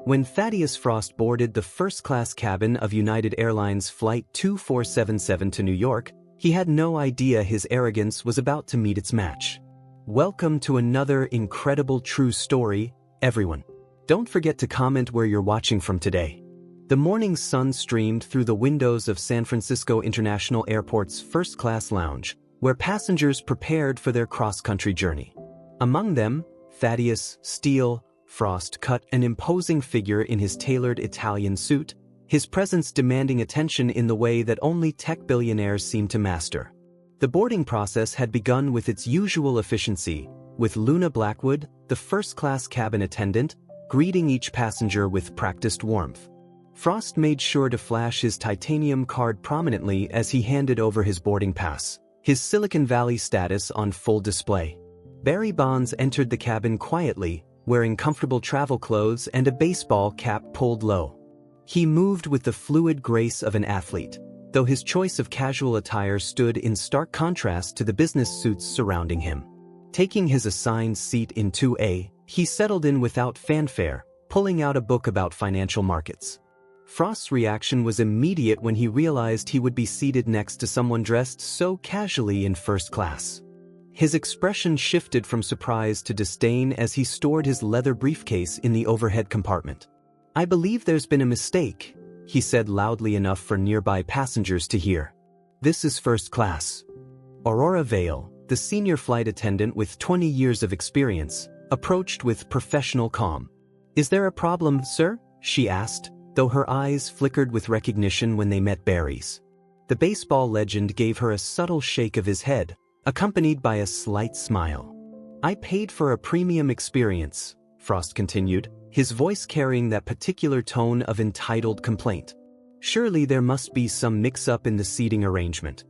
When Thaddeus Frost boarded the first-class cabin of United Airlines Flight 2477 to New York, he had no idea his arrogance was about to meet its match. Welcome to another incredible true story, everyone. Don't forget to comment where you're watching from today. The morning sun streamed through the windows of San Francisco International Airport's first-class lounge, where passengers prepared for their cross-country journey. Among them, Thaddeus Steele Frost cut an imposing figure in his tailored Italian suit, his presence demanding attention in the way that only tech billionaires seem to master. The boarding process had begun with its usual efficiency, with Luna Blackwood, the first-class cabin attendant, greeting each passenger with practiced warmth. Frost made sure to flash his titanium card prominently as he handed over his boarding pass, his Silicon Valley status on full display. Barry Bonds entered the cabin quietly, wearing comfortable travel clothes and a baseball cap pulled low. He moved with the fluid grace of an athlete, though his choice of casual attire stood in stark contrast to the business suits surrounding him. Taking his assigned seat in 2A, he settled in without fanfare, pulling out a book about financial markets. Frost's reaction was immediate when he realized he would be seated next to someone dressed so casually in first class. His expression shifted from surprise to disdain as he stored his leather briefcase in the overhead compartment. "I believe there's been a mistake," he said loudly enough for nearby passengers to hear. "This is first class." Aurora Vale, the senior flight attendant with 20 years of experience, approached with professional calm. "Is there a problem, sir?" she asked, though her eyes flickered with recognition when they met Barry's. The baseball legend gave her a subtle shake of his head, accompanied by a slight smile. "I paid for a premium experience," Frost continued, his voice carrying that particular tone of entitled complaint. "Surely there must be some mix-up in the seating arrangement."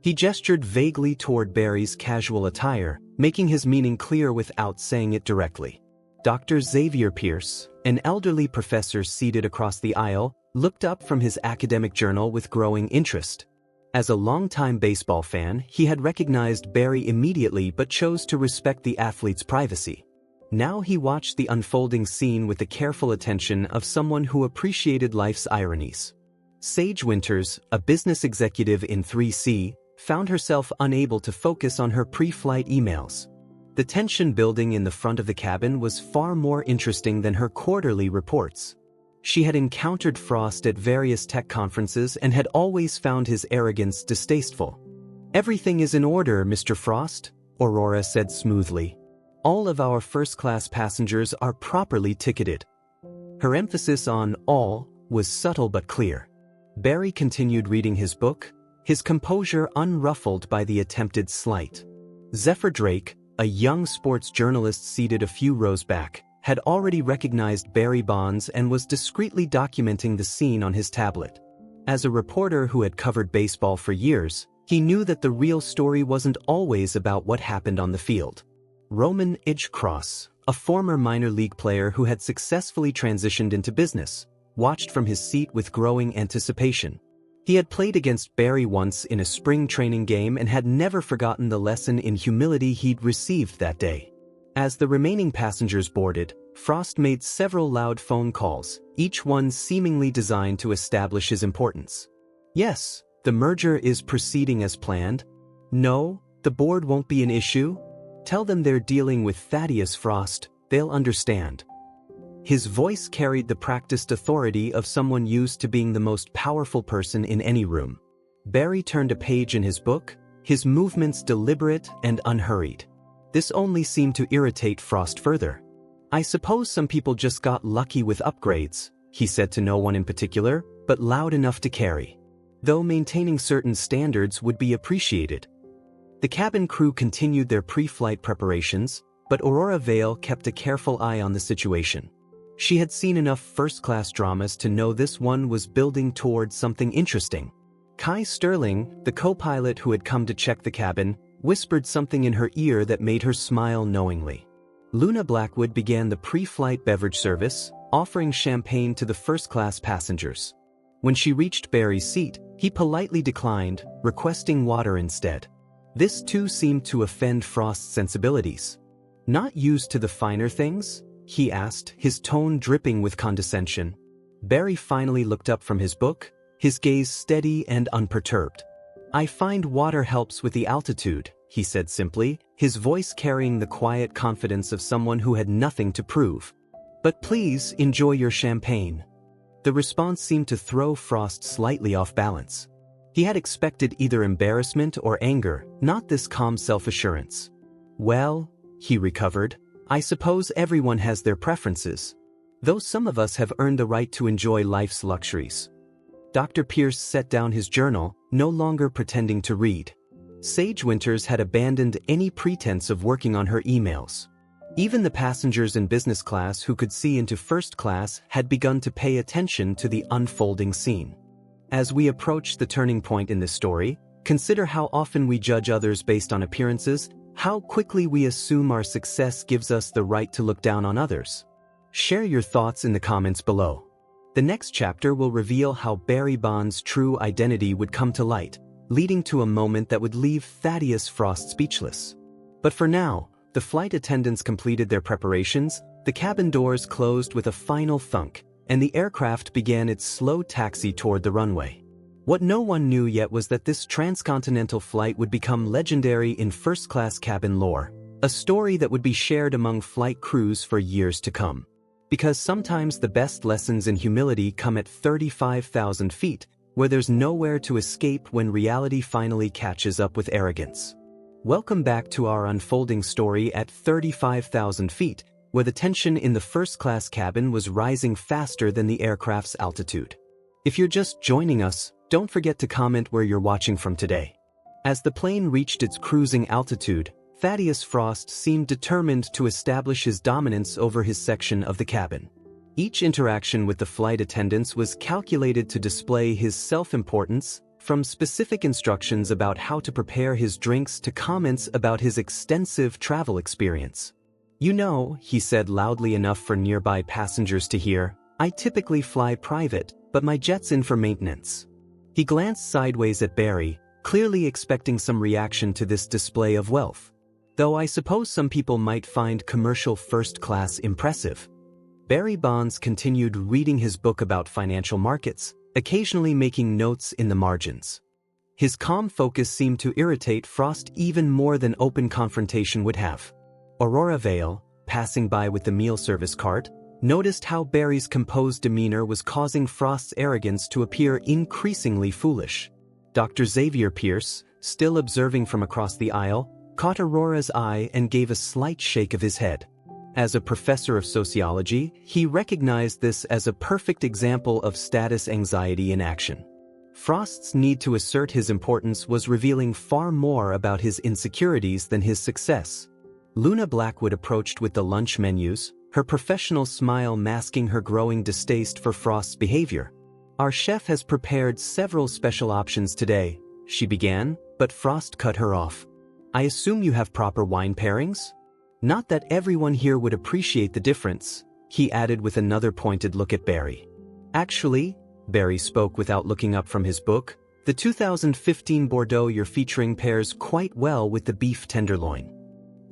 He gestured vaguely toward Barry's casual attire, making his meaning clear without saying it directly. Dr. Xavier Pierce, an elderly professor seated across the aisle, looked up from his academic journal with growing interest. As a longtime baseball fan, he had recognized Barry immediately but chose to respect the athlete's privacy. Now he watched the unfolding scene with the careful attention of someone who appreciated life's ironies. Sage Winters, a business executive in 3C, found herself unable to focus on her pre-flight emails. The tension building in the front of the cabin was far more interesting than her quarterly reports. She had encountered Frost at various tech conferences and had always found his arrogance distasteful. "Everything is in order, Mr. Frost," Aurora said smoothly. "All of our first-class passengers are properly ticketed." Her emphasis on "all" was subtle but clear. Barry continued reading his book, his composure unruffled by the attempted slight. Zephyr Drake, a young sports journalist seated a few rows back, had already recognized Barry Bonds and was discreetly documenting the scene on his tablet. As a reporter who had covered baseball for years, he knew that the real story wasn't always about what happened on the field. Roman Cross, a former minor league player who had successfully transitioned into business, watched from his seat with growing anticipation. He had played against Barry once in a spring training game and had never forgotten the lesson in humility he'd received that day. As the remaining passengers boarded, Frost made several loud phone calls, each one seemingly designed to establish his importance. "Yes, the merger is proceeding as planned." "No, the board won't be an issue." "Tell them they're dealing with Thaddeus Frost, they'll understand." His voice carried the practiced authority of someone used to being the most powerful person in any room. Barry turned a page in his book, his movements deliberate and unhurried. This only seemed to irritate Frost further. "I suppose some people just got lucky with upgrades," he said to no one in particular, but loud enough to carry. "Though maintaining certain standards would be appreciated." The cabin crew continued their pre-flight preparations, but Aurora Vale kept a careful eye on the situation. She had seen enough first-class dramas to know this one was building towards something interesting. Kai Sterling, the co-pilot who had come to check the cabin, whispered something in her ear that made her smile knowingly. Luna Blackwood began the pre-flight beverage service, offering champagne to the first-class passengers. When she reached Barry's seat, he politely declined, requesting water instead. This too seemed to offend Frost's sensibilities. "Not used to the finer things?" he asked, his tone dripping with condescension. Barry finally looked up from his book, his gaze steady and unperturbed. "I find water helps with the altitude," he said simply, his voice carrying the quiet confidence of someone who had nothing to prove. "But please enjoy your champagne." The response seemed to throw Frost slightly off balance. He had expected either embarrassment or anger, not this calm self-assurance. "Well," he recovered, "I suppose everyone has their preferences. Though some of us have earned the right to enjoy life's luxuries." Dr. Pierce set down his journal, no longer pretending to read. Sage Winters had abandoned any pretense of working on her emails. Even the passengers in business class who could see into first class had begun to pay attention to the unfolding scene. As we approach the turning point in this story, consider how often we judge others based on appearances, how quickly we assume our success gives us the right to look down on others. Share your thoughts in the comments below. The next chapter will reveal how Barry Bond's true identity would come to light, leading to a moment that would leave Thaddeus Frost speechless. But for now, the flight attendants completed their preparations, the cabin doors closed with a final thunk, and the aircraft began its slow taxi toward the runway. What no one knew yet was that this transcontinental flight would become legendary in first-class cabin lore, a story that would be shared among flight crews for years to come. Because sometimes the best lessons in humility come at 35,000 feet, where there's nowhere to escape when reality finally catches up with arrogance. Welcome back to our unfolding story at 35,000 feet, where the tension in the first-class cabin was rising faster than the aircraft's altitude. If you're just joining us, don't forget to comment where you're watching from today. As the plane reached its cruising altitude, Thaddeus Frost seemed determined to establish his dominance over his section of the cabin. Each interaction with the flight attendants was calculated to display his self-importance, from specific instructions about how to prepare his drinks to comments about his extensive travel experience. "You know," he said loudly enough for nearby passengers to hear, "I typically fly private, but my jet's in for maintenance." He glanced sideways at Barry, clearly expecting some reaction to this display of wealth. "Though I suppose some people might find commercial first class impressive." Barry Bonds continued reading his book about financial markets, occasionally making notes in the margins. His calm focus seemed to irritate Frost even more than open confrontation would have. Aurora Vale, passing by with the meal service cart, noticed how Barry's composed demeanor was causing Frost's arrogance to appear increasingly foolish. Dr. Xavier Pierce, still observing from across the aisle, caught Aurora's eye and gave a slight shake of his head. As a professor of sociology, he recognized this as a perfect example of status anxiety in action. Frost's need to assert his importance was revealing far more about his insecurities than his success. Luna Blackwood approached with the lunch menus, her professional smile masking her growing distaste for Frost's behavior. "Our chef has prepared several special options today," she began, but Frost cut her off. "I assume you have proper wine pairings?" "Not that everyone here would appreciate the difference," he added with another pointed look at Barry. "Actually," Barry spoke without looking up from his book, "the 2015 Bordeaux you're featuring pairs quite well with the beef tenderloin."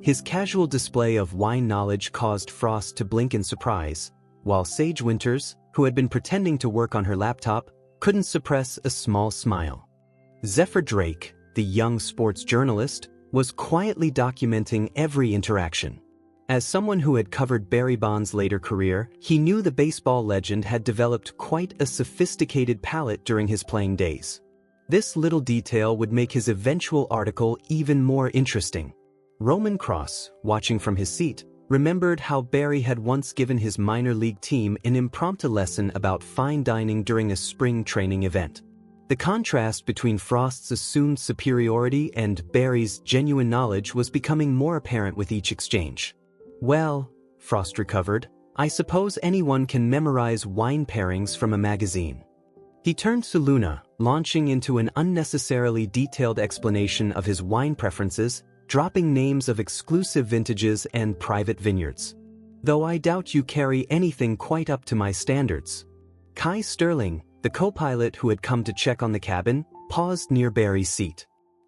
His casual display of wine knowledge caused Frost to blink in surprise, while Sage Winters, who had been pretending to work on her laptop, couldn't suppress a small smile. Zephyr Drake, the young sports journalist, was quietly documenting every interaction. As someone who had covered Barry Bonds' later career, he knew the baseball legend had developed quite a sophisticated palate during his playing days. This little detail would make his eventual article even more interesting. Roman Cross, watching from his seat, remembered how Barry had once given his minor league team an impromptu lesson about fine dining during a spring training event. The contrast between Frost's assumed superiority and Barry's genuine knowledge was becoming more apparent with each exchange. "Well," Frost recovered, "I suppose anyone can memorize wine pairings from a magazine." He turned to Luna, launching into an unnecessarily detailed explanation of his wine preferences, dropping names of exclusive vintages and private vineyards. "Though I doubt you carry anything quite up to my standards." Kai Sterling, the co-pilot who had come to check on the cabin, paused near Barry's seat.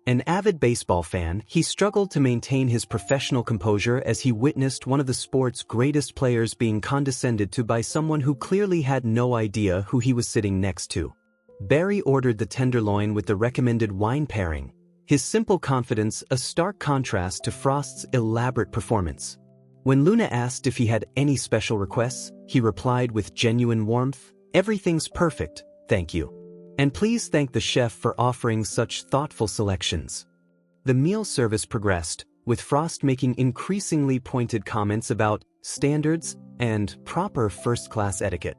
An avid baseball fan, he struggled to maintain his professional composure as he witnessed one of the sport's greatest players being condescended to by someone who clearly had no idea who he was sitting next to. Barry ordered the tenderloin with the recommended wine pairing, his simple confidence a stark contrast to Frost's elaborate performance. When Luna asked if he had any special requests, he replied with genuine warmth, "Everything's perfect, thank you. And please thank the chef for offering such thoughtful selections." The meal service progressed, with Frost making increasingly pointed comments about standards and proper first-class etiquette.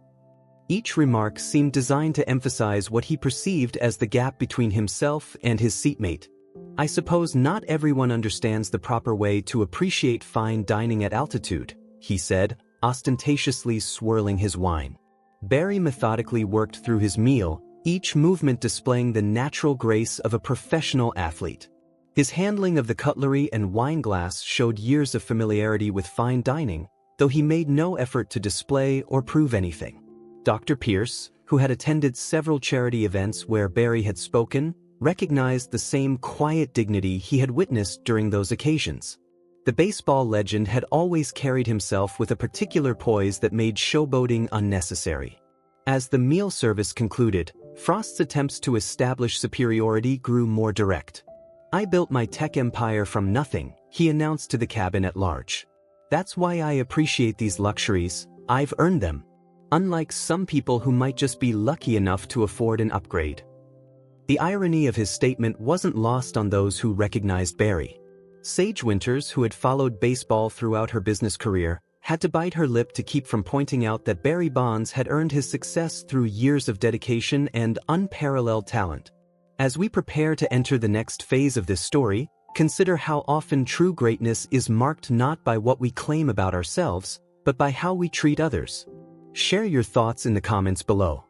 Each remark seemed designed to emphasize what he perceived as the gap between himself and his seatmate. "I suppose not everyone understands the proper way to appreciate fine dining at altitude," he said, ostentatiously swirling his wine. Barry methodically worked through his meal, each movement displaying the natural grace of a professional athlete. His handling of the cutlery and wine glass showed years of familiarity with fine dining, though he made no effort to display or prove anything. Dr. Pierce, who had attended several charity events where Barry had spoken, recognized the same quiet dignity he had witnessed during those occasions. The baseball legend had always carried himself with a particular poise that made showboating unnecessary. As the meal service concluded, Frost's attempts to establish superiority grew more direct. "I built my tech empire from nothing," he announced to the cabin at large. "That's why I appreciate these luxuries. I've earned them. Unlike some people who might just be lucky enough to afford an upgrade." The irony of his statement wasn't lost on those who recognized Barry. Sage Winters, who had followed baseball throughout her business career, had to bite her lip to keep from pointing out that Barry Bonds had earned his success through years of dedication and unparalleled talent. As we prepare to enter the next phase of this story, consider how often true greatness is marked not by what we claim about ourselves, but by how we treat others. Share your thoughts in the comments below.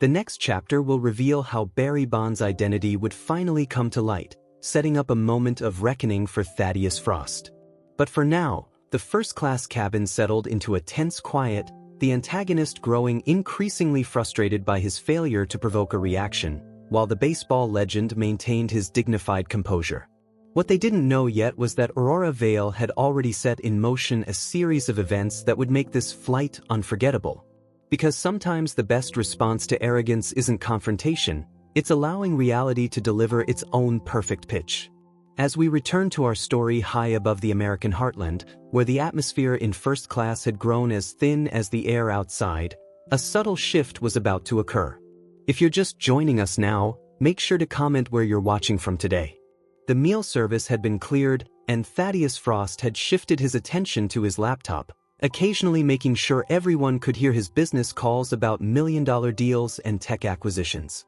The next chapter will reveal how Barry Bonds' identity would finally come to light, setting up a moment of reckoning for Thaddeus Frost. But for now, the first-class cabin settled into a tense quiet, the antagonist growing increasingly frustrated by his failure to provoke a reaction, while the baseball legend maintained his dignified composure. What they didn't know yet was that Aurora Vale had already set in motion a series of events that would make this flight unforgettable. Because sometimes the best response to arrogance isn't confrontation, it's allowing reality to deliver its own perfect pitch. As we return to our story high above the American heartland, where the atmosphere in first class had grown as thin as the air outside, a subtle shift was about to occur. If you're just joining us now, make sure to comment where you're watching from today. The meal service had been cleared, and Thaddeus Frost had shifted his attention to his laptop, occasionally making sure everyone could hear his business calls about million-dollar deals and tech acquisitions.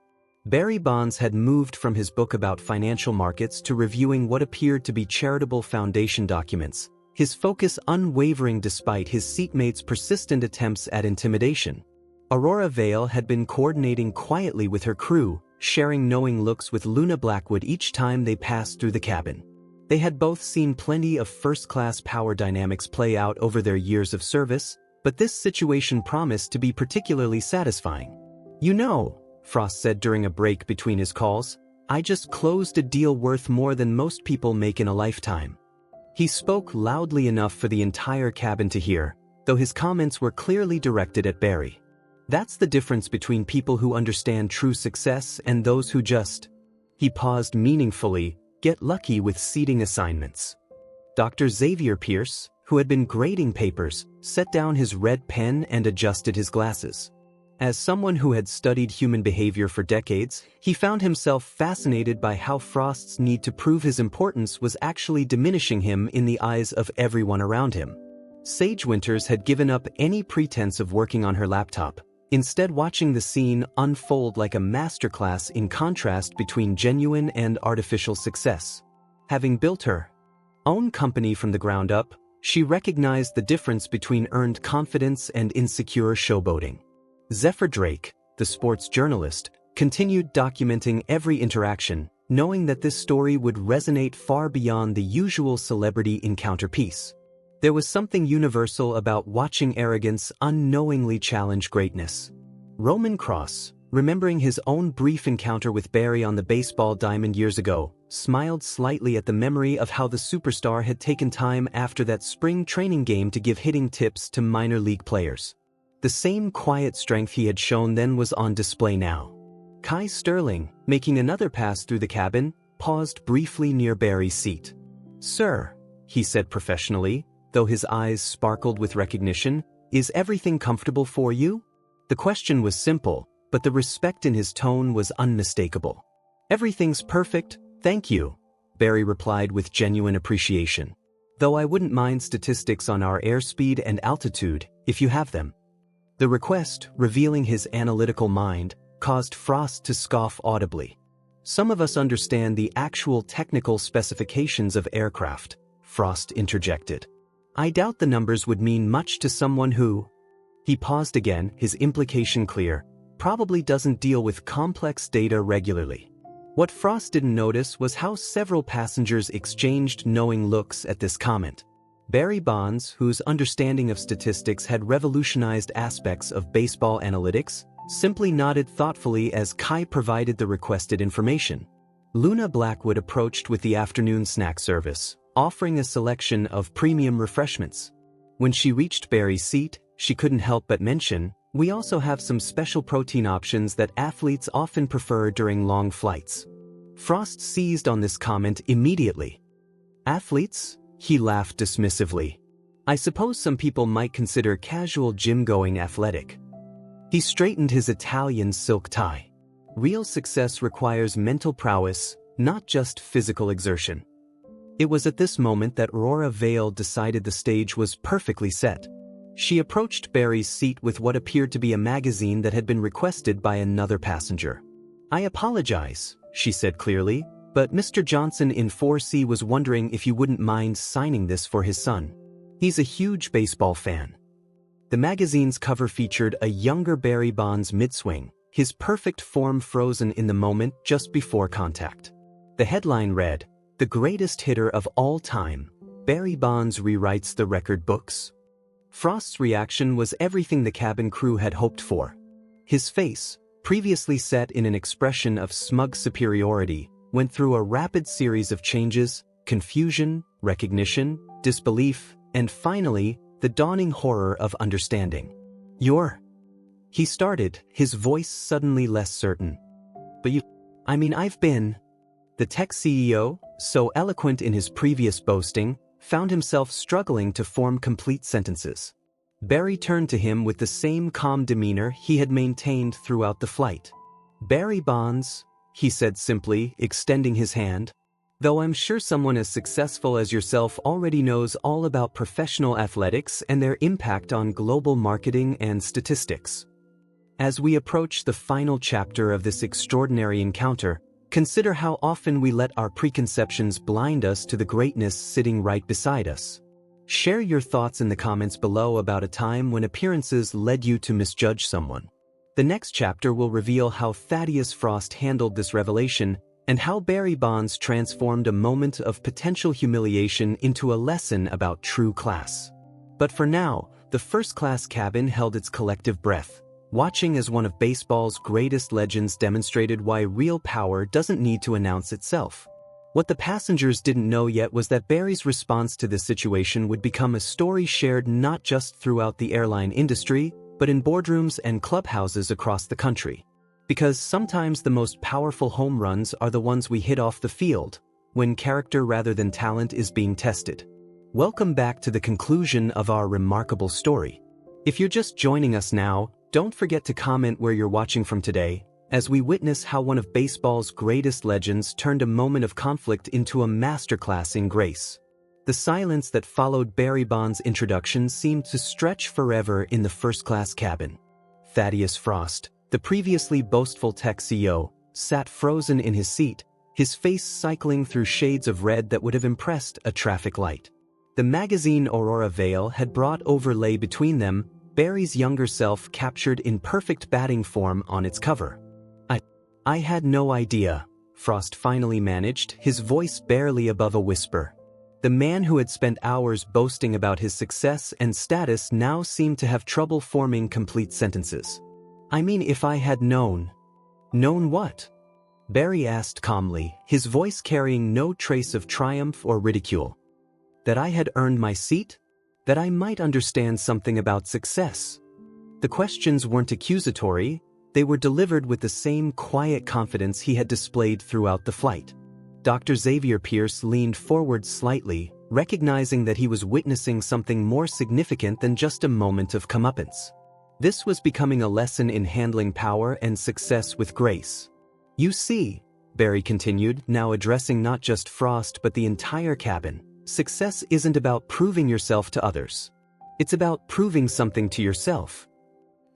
Barry Bonds had moved from his book about financial markets to reviewing what appeared to be charitable foundation documents, his focus unwavering despite his seatmates' persistent attempts at intimidation. Aurora Vale had been coordinating quietly with her crew, sharing knowing looks with Luna Blackwood each time they passed through the cabin. They had both seen plenty of first-class power dynamics play out over their years of service, but this situation promised to be particularly satisfying. "You know," Frost said during a break between his calls, "I just closed a deal worth more than most people make in a lifetime." He spoke loudly enough for the entire cabin to hear, though his comments were clearly directed at Barry. That's the difference between people who understand true success and those who just, he paused meaningfully, get lucky with seating assignments. Dr. Xavier Pierce, who had been grading papers, set down his red pen and adjusted his glasses. As someone who had studied human behavior for decades, he found himself fascinated by how Frost's need to prove his importance was actually diminishing him in the eyes of everyone around him. Sage Winters had given up any pretense of working on her laptop, instead watching the scene unfold like a masterclass in contrast between genuine and artificial success. Having built her own company from the ground up, she recognized the difference between earned confidence and insecure showboating. Zephyr Drake, the sports journalist, continued documenting every interaction, knowing that this story would resonate far beyond the usual celebrity encounter piece. There was something universal about watching arrogance unknowingly challenge greatness. Roman Cross, remembering his own brief encounter with Barry on the baseball diamond years ago, smiled slightly at the memory of how the superstar had taken time after that spring training game to give hitting tips to minor league players. The same quiet strength he had shown then was on display now. Kai Sterling, making another pass through the cabin, paused briefly near Barry's seat. "Sir," he said professionally, though his eyes sparkled with recognition, "is everything comfortable for you?" The question was simple, but the respect in his tone was unmistakable. "Everything's perfect, thank you," Barry replied with genuine appreciation. "Though I wouldn't mind statistics on our airspeed and altitude, if you have them." The request, revealing his analytical mind, caused Frost to scoff audibly. "Some of us understand the actual technical specifications of aircraft," Frost interjected. "I doubt the numbers would mean much to someone who—" He paused again, his implication clear, "probably doesn't deal with complex data regularly." What Frost didn't notice was how several passengers exchanged knowing looks at this comment. Barry Bonds, whose understanding of statistics had revolutionized aspects of baseball analytics, simply nodded thoughtfully as Kai provided the requested information. Luna Blackwood approached with the afternoon snack service, offering a selection of premium refreshments. When she reached Barry's seat, she couldn't help but mention, "We also have some special protein options that athletes often prefer during long flights." Frost seized on this comment immediately. "Athletes?" He laughed dismissively. "I suppose some people might consider casual gym-going athletic." He straightened his Italian silk tie. "Real success requires mental prowess, not just physical exertion." It was at this moment that Aurora Vale decided the stage was perfectly set. She approached Barry's seat with what appeared to be a magazine that had been requested by another passenger. "I apologize," she said clearly, "but Mr. Johnson in 4C was wondering if you wouldn't mind signing this for his son. He's a huge baseball fan." The magazine's cover featured a younger Barry Bonds mid-swing, his perfect form frozen in the moment just before contact. The headline read, "The greatest hitter of all time, Barry Bonds rewrites the record books." Frost's reaction was everything the cabin crew had hoped for. His face, previously set in an expression of smug superiority, went through a rapid series of changes: confusion, recognition, disbelief, and finally, the dawning horror of understanding. "You're—" he started, his voice suddenly less certain. I've been—" The tech CEO, so eloquent in his previous boasting, found himself struggling to form complete sentences. Barry turned to him with the same calm demeanor he had maintained throughout the flight. "Barry Bonds," he said simply, extending his hand, "though I'm sure someone as successful as yourself already knows all about professional athletics and their impact on global marketing and statistics. As we approach the final chapter of this extraordinary encounter, consider how often we let our preconceptions blind us to the greatness sitting right beside us. Share your thoughts in the comments below about a time when appearances led you to misjudge someone. The next chapter will reveal how Thaddeus Frost handled this revelation and how Barry Bonds transformed a moment of potential humiliation into a lesson about true class. But for now, the first-class cabin held its collective breath, watching as one of baseball's greatest legends demonstrated why real power doesn't need to announce itself. What the passengers didn't know yet was that Barry's response to this situation would become a story shared not just throughout the airline industry, but in boardrooms and clubhouses across the country. Because sometimes the most powerful home runs are the ones we hit off the field, when character rather than talent is being tested. Welcome back to the conclusion of our remarkable story. If you're just joining us now, don't forget to comment where you're watching from today, as we witness how one of baseball's greatest legends turned a moment of conflict into a masterclass in grace. The silence that followed Barry Bonds' introduction seemed to stretch forever in the first-class cabin. Thaddeus Frost, the previously boastful tech CEO, sat frozen in his seat, his face cycling through shades of red that would have impressed a traffic light. The magazine Aurora Vale had brought overlay between them, Barry's younger self captured in perfect batting form on its cover. I had no idea," Frost finally managed, his voice barely above a whisper. The man who had spent hours boasting about his success and status now seemed to have trouble forming complete sentences. "If I had known," Known what? Barry asked calmly, his voice carrying no trace of triumph or ridicule. That I had earned my seat? That I might understand something about success. The questions weren't accusatory, they were delivered with the same quiet confidence he had displayed throughout the flight. Dr. Xavier Pierce leaned forward slightly, recognizing that he was witnessing something more significant than just a moment of comeuppance. This was becoming a lesson in handling power and success with grace. You see, Barry continued, now addressing not just Frost but the entire cabin, success isn't about proving yourself to others. It's about proving something to yourself.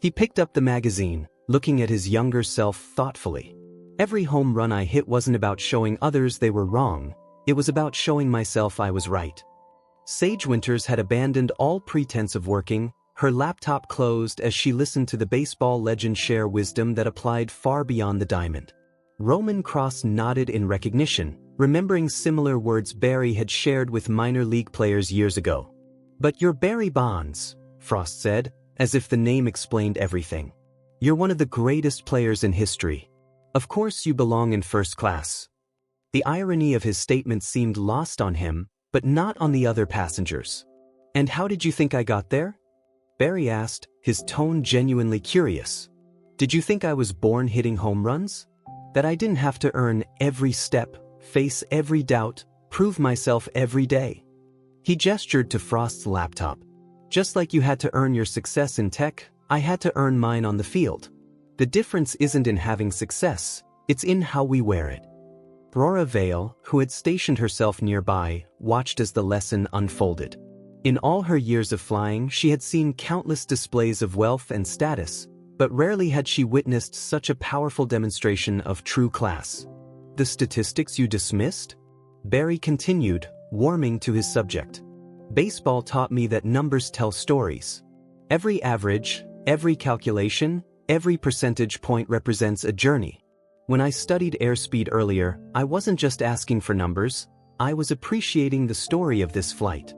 He picked up the magazine, looking at his younger self thoughtfully. Every home run I hit wasn't about showing others they were wrong, it was about showing myself I was right. Sage Winters had abandoned all pretense of working, her laptop closed as she listened to the baseball legend share wisdom that applied far beyond the diamond. Roman Cross nodded in recognition, remembering similar words Barry had shared with minor league players years ago. But you're Barry Bonds, Frost said, as if the name explained everything. You're one of the greatest players in history. Of course you belong in first class. The irony of his statement seemed lost on him, but not on the other passengers. And how did you think I got there? Barry asked, his tone genuinely curious. Did you think I was born hitting home runs? That I didn't have to earn every step, face every doubt, prove myself every day? He gestured to Frost's laptop. Just like you had to earn your success in tech, I had to earn mine on the field. The difference isn't in having success, it's in how we wear it. Aurora Vale, who had stationed herself nearby, watched as the lesson unfolded. In all her years of flying, she had seen countless displays of wealth and status, but rarely had she witnessed such a powerful demonstration of true class. The statistics you dismissed? Barry continued, warming to his subject. Baseball taught me that numbers tell stories. Every average, every calculation, every percentage point represents a journey. When I studied airspeed earlier, I wasn't just asking for numbers, I was appreciating the story of this flight.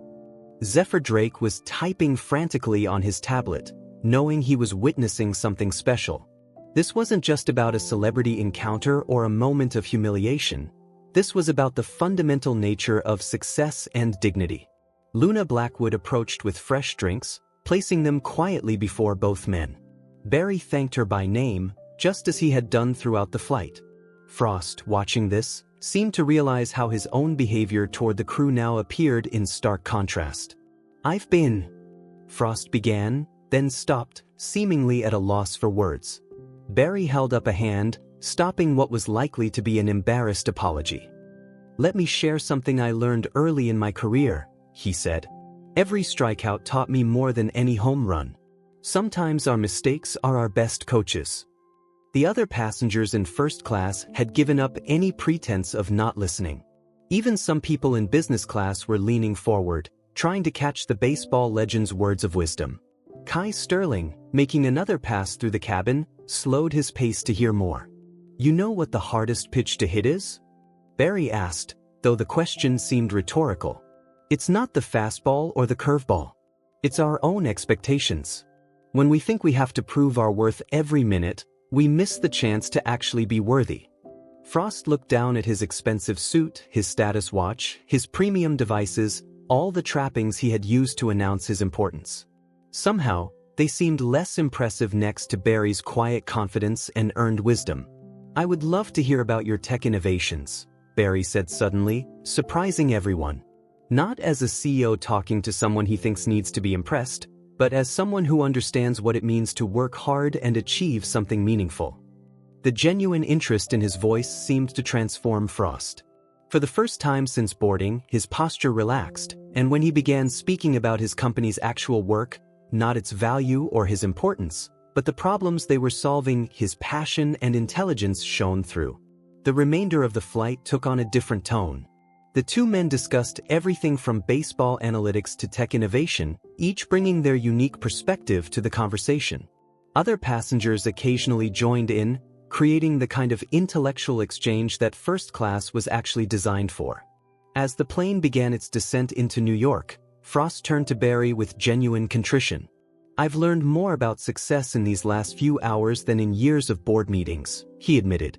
Zephyr Drake was typing frantically on his tablet, knowing he was witnessing something special. This wasn't just about a celebrity encounter or a moment of humiliation. This was about the fundamental nature of success and dignity. Luna Blackwood approached with fresh drinks, placing them quietly before both men. Barry thanked her by name, just as he had done throughout the flight. Frost, watching this, seemed to realize how his own behavior toward the crew now appeared in stark contrast. I've been... Frost began, then stopped, seemingly at a loss for words. Barry held up a hand, stopping what was likely to be an embarrassed apology. Let me share something I learned early in my career, he said. Every strikeout taught me more than any home run. Sometimes our mistakes are our best coaches. The other passengers in first class had given up any pretense of not listening. Even some people in business class were leaning forward, trying to catch the baseball legend's words of wisdom. Kai Sterling, making another pass through the cabin, slowed his pace to hear more. You know what the hardest pitch to hit is? Barry asked, though the question seemed rhetorical. It's not the fastball or the curveball. It's our own expectations. When we think we have to prove our worth every minute, we miss the chance to actually be worthy. Frost looked down at his expensive suit, his status watch, his premium devices, all the trappings he had used to announce his importance. Somehow, they seemed less impressive next to Barry's quiet confidence and earned wisdom. I would love to hear about your tech innovations, Barry said suddenly, surprising everyone. Not as a CEO talking to someone he thinks needs to be impressed, but as someone who understands what it means to work hard and achieve something meaningful. The genuine interest in his voice seemed to transform Frost. For the first time since boarding, his posture relaxed, and when he began speaking about his company's actual work, not its value or his importance, but the problems they were solving, his passion and intelligence shone through. The remainder of the flight took on a different tone. The two men discussed everything from baseball analytics to tech innovation, each bringing their unique perspective to the conversation. Other passengers occasionally joined in, creating the kind of intellectual exchange that first class was actually designed for. As the plane began its descent into New York, Frost turned to Barry with genuine contrition. I've learned more about success in these last few hours than in years of board meetings, he admitted.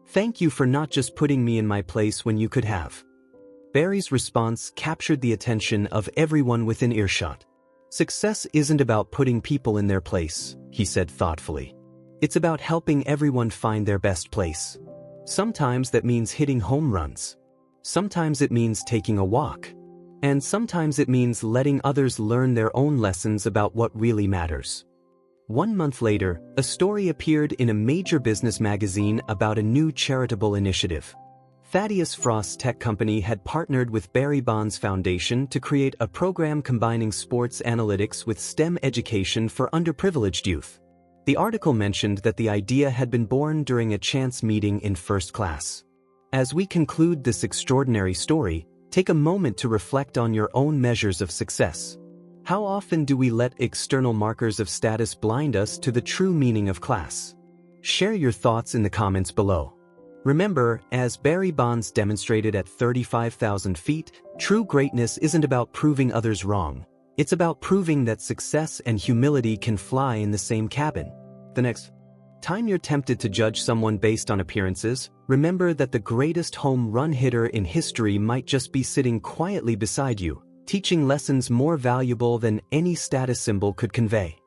Thank you for not just putting me in my place when you could have. Barry's response captured the attention of everyone within earshot. Success isn't about putting people in their place, he said thoughtfully. It's about helping everyone find their best place. Sometimes that means hitting home runs. Sometimes it means taking a walk. And sometimes it means letting others learn their own lessons about what really matters. 1 month later, a story appeared in a major business magazine about a new charitable initiative. Thaddeus Frost's tech company had partnered with Barry Bonds Foundation to create a program combining sports analytics with STEM education for underprivileged youth. The article mentioned that the idea had been born during a chance meeting in first class. As we conclude this extraordinary story, take a moment to reflect on your own measures of success. How often do we let external markers of status blind us to the true meaning of class? Share your thoughts in the comments below. Remember, as Barry Bonds demonstrated at 35,000 feet, true greatness isn't about proving others wrong. It's about proving that success and humility can fly in the same cabin. The next time you're tempted to judge someone based on appearances, remember that the greatest home run hitter in history might just be sitting quietly beside you, teaching lessons more valuable than any status symbol could convey.